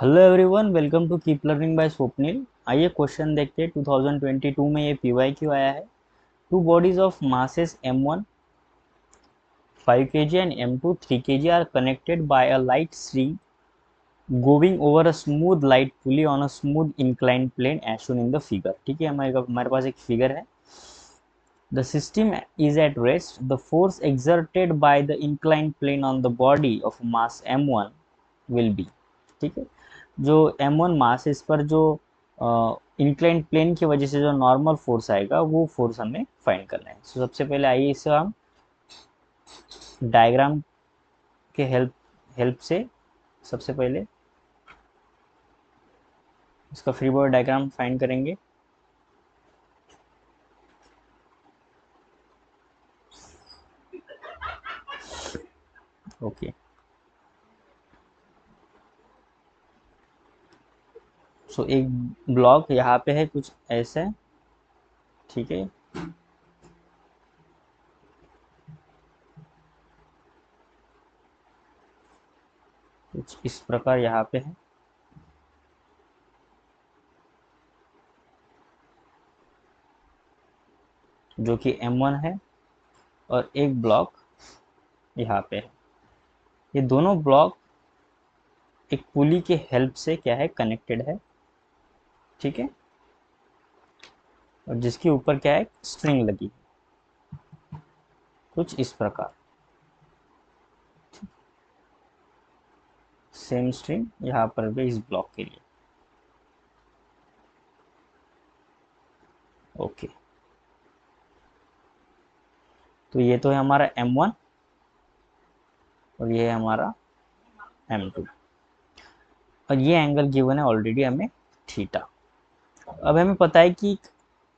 Hello everyone, welcome to keep learning by Swapnil. आइए question देखते हैं। 2022 में ये पीवाईक्यू आया है। Two bodies of masses m1 5 kg and m2 3 kg are connected by a light string going over a smooth light pulley on a smooth inclined plane as shown in the figure। ठीक है, हमारे पास एक figure है। The system is at rest. The force exerted by the inclined plane on the body of mass m1 will be। ठीक है, जो m1 मास है इस पर जो इंक्लाइंड प्लेन की वजह से जो नॉर्मल फोर्स आएगा वो फोर्स हमें फाइंड करना है। तो सबसे पहले आइए इसे हम डायग्राम के हेल्प से सबसे पहले इसका फ्री बॉडी डायग्राम फाइंड करेंगे। ओके, सो एक ब्लॉक यहाँ पे है कुछ ऐसा। ठीक है, कुछ इस प्रकार यहाँ पे है, जो कि m1 है, और एक ब्लॉक यहाँ पे है। ये दोनों ब्लॉक एक पुली के हेल्प से क्या है, कनेक्टेड है। ठीक है, और जिसके ऊपर क्या है, स्ट्रिंग लगी कुछ इस प्रकार। सेम स्ट्रिंग यहाँ पर भी इस ब्लॉक के लिए। ओके, तो ये तो है हमारा m1 और ये है हमारा m2, और ये एंगल गिवन है ऑलरेडी हमें, थीटा। अब हमें पता है कि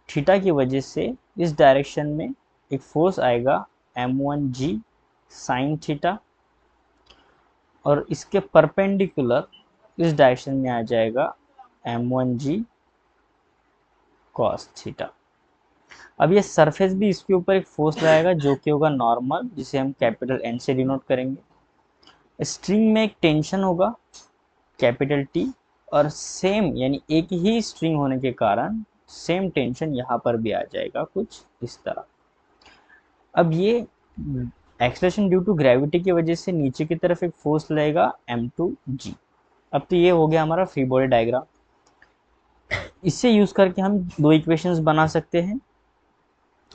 थीटा की वजह से इस डायरेक्शन में एक फोर्स आएगा m1g साइन थीटा, और इसके परपेंडिकुलर इस डायरेक्शन में आ जाएगा m1g कॉस थीटा। अब ये सरफेस भी इसके ऊपर एक फोर्स लगाएगा जो कि होगा नॉर्मल, जिसे हम कैपिटल एन से डिनोट करेंगे। स्ट्रिंग में एक टेंशन होगा कैपिटल टी, और सेम यानी एक ही स्ट्रिंग होने के कारण सेम टेंशन यहाँ पर भी आ जाएगा कुछ इस तरह। अब ये एक्सलेशन ड्यू टू ग्रेविटी की वजह से नीचे की तरफ एक फोर्स लगेगा m2g। अब तो ये हो गया हमारा फ्री बॉडी डायग्राम। इससे यूज करके हम दो इक्वेशंस बना सकते हैं।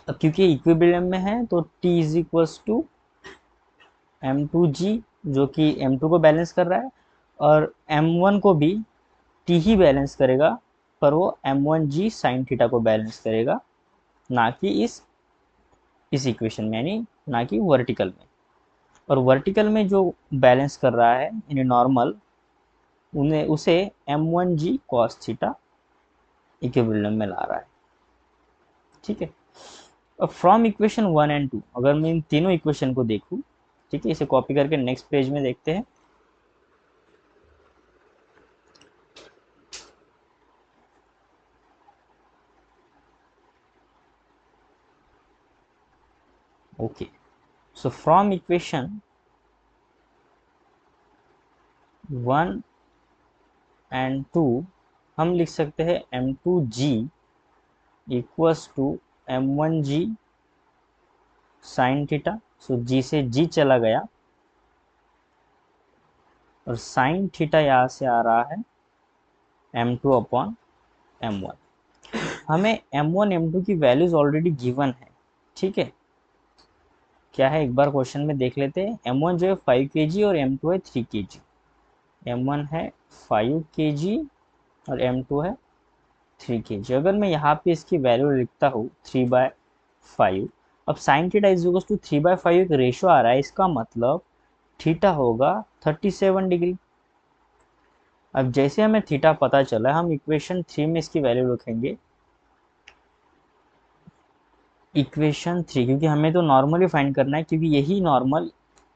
अब क्योंकि इक्विलिब्रियम में है तो t is equals to m2g, जो कि m2 को बैलेंस कर रहा है, और m1 को भी t ही बैलेंस करेगा, पर वो m1g साइन थीटा को बैलेंस करेगा, ना कि इस इक्वेशन में, यानी ना कि वर्टिकल में। और वर्टिकल में जो बैलेंस कर रहा है यानी नॉर्मल, उन्हें उसे m1g cos थीटा इक्विलिब्रियम में ला रहा है। ठीक है, अब फ्रॉम इक्वेशन 1 एंड 2 अगर मैं इन तीनों इक्वेशन को देखूं, ठीक है, इसे कॉपी करके नेक्स्ट पेज में देखते हैं। Okay, so from equation 1 and 2 हम लिख सकते हैं m2g equals to m1g sine theta. So g से g चला गया, और साइन थीटा यहाँ से आ रहा है m2 अपॉन m1। हमें m1 m2 की वैल्यूज ऑलरेडी गिवन है। ठीक है, क्या है एक बार क्वेश्चन में देख लेते हैं। m1 जो है 5 kg और m2 है 3 kg। m1 है 5 kg और m2 है 3 kg। अगर मैं यहाँ पे इसकी वैल्यू लिखता हूँ 3/5, अब sine theta is equal to 3/5 एक रेशो आ रहा है, इसका मतलब थीटा होगा 37 डिग्री। अब जैसे हमें थीटा पता चला, हम इक्वेशन 3 में इसकी वैल्यू लिखेंगे। इक्वेशन 3, क्योंकि हमें तो नॉर्मली फाइंड करना है, क्योंकि यही नॉर्मल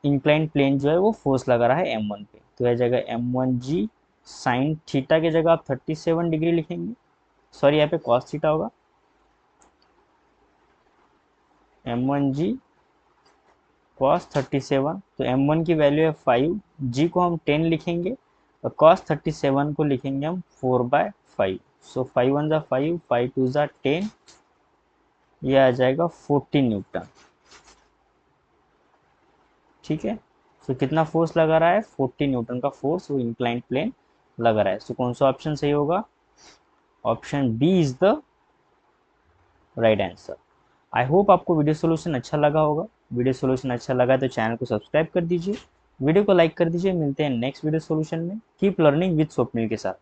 इंक्लाइंड प्लेन जो है वो फोर्स लगा रहा है m1 पे। तो यह जगह m1g साइन थीटा की जगह आप 37 डिग्री लिखेंगे। सॉरी, यहाँ पे कॉस थीटा होगा। m1g कॉस 37, तो m1 की वैल्यू है 5, g को हम 10 लिखेंगे, कॉस 37 को लिखेंगे हम 4/5, सो 5 1 ज़ा 5, 5 2 ज़ा 10, ये आ जाएगा 14 न्यूटन। ठीक है, सो कितना फोर्स लगा रहा है, 14 न्यूटन का फोर्स वो इंक्लाइंट प्लेन लगा रहा है। सो कौन सा ऑप्शन सही होगा, option B is the right answer. I hope आपको वीडियो सोल्यूशन अच्छा लगा होगा। वीडियो सोल्यूशन अच्छा लगा तो चैनल को सब्सक्राइब कर दीजिए, वीडियो को लाइक कर दीजिए। मिलते हैं नेक्स्ट वीडियो सोल्यूशन में। कीप लर्निंग विद स्वप्निल के साथ।